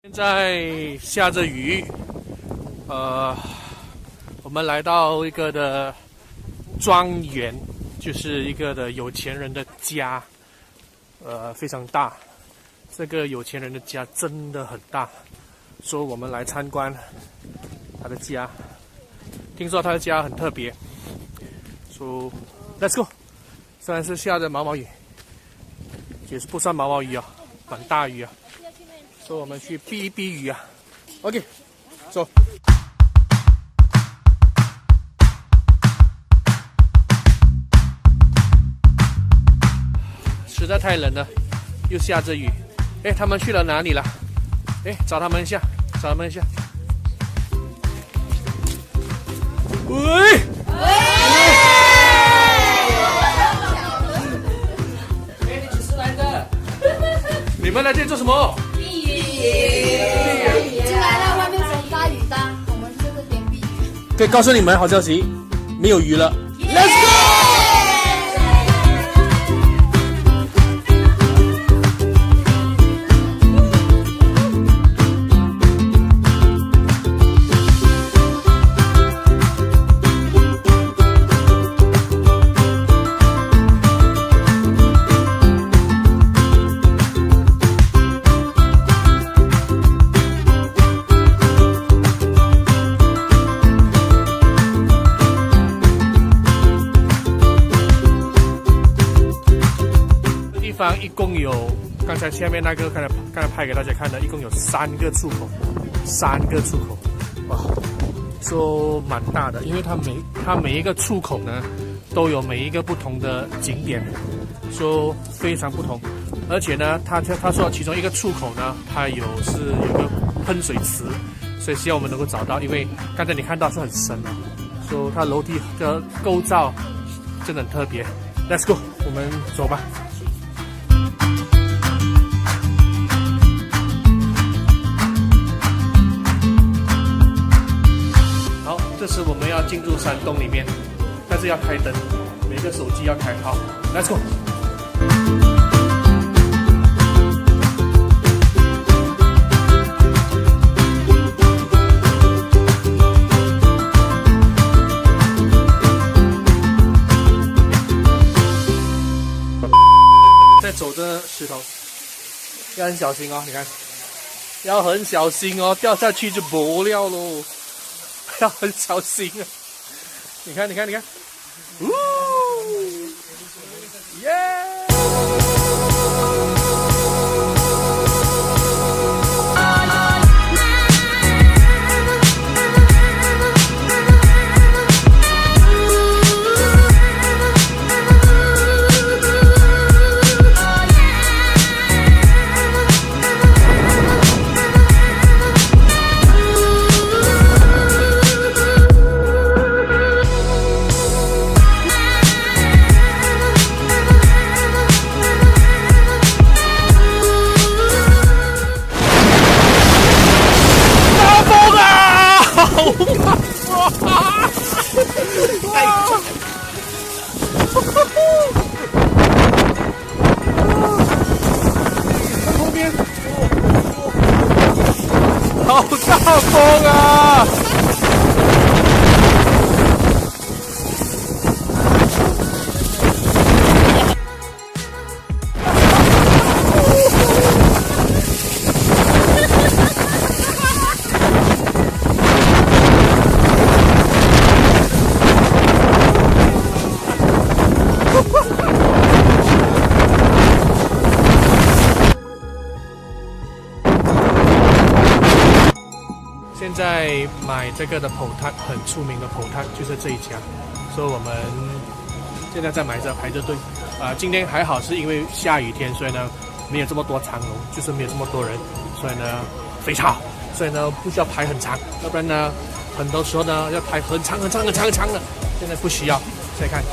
现在下着雨，我们来到一个的庄园，就是一个的有钱人的家，非常大。这个有钱人的家真的很大，所以我们来参观他的家。听说他的家很特别，So let's go。虽然是下着毛毛雨，也是不算毛毛雨啊，蛮大雨啊。所以我们去避一避雨啊。OK， 走。实在太冷了，又下着雨。哎，他们去了哪里了？哎，找他们一下，找他们一下。喂！你几时来的？你们来这里做什么？避雨。进来了，外面很大雨的，我们在这边避雨。可以告诉你们好消息，没有雨了。Let's go！一共有，刚才下面那个刚才拍给大家看的，一共有3个出口，3个出口，哇，说蛮大的，因为它每一个出口呢，都有每一个不同的景点，说非常不同，而且呢，他说其中一个出口呢，它有个喷水池，所以希望我们能够找到，因为刚才你看到是很深的，说它楼梯的构造真的很特别。Let's go， 我们走吧。这时我们要进入山洞里面，但是要开灯，每个手机要开好。Let's go。在走着石头，要很小心哦，你看，要很小心哦，掉下去就没了喽。要很小心啊！你看，呜，耶！后面，好大风啊！现在买这个的剖摊很出名的剖摊就是这一家，所以我们现在在排着队。今天还好是因为下雨天，所以呢没有这么多长龙，就是没有这么多人，所以呢非常好，所以呢不需要排很长，要不然呢很多时候呢要排很长的。现在不需要，再看。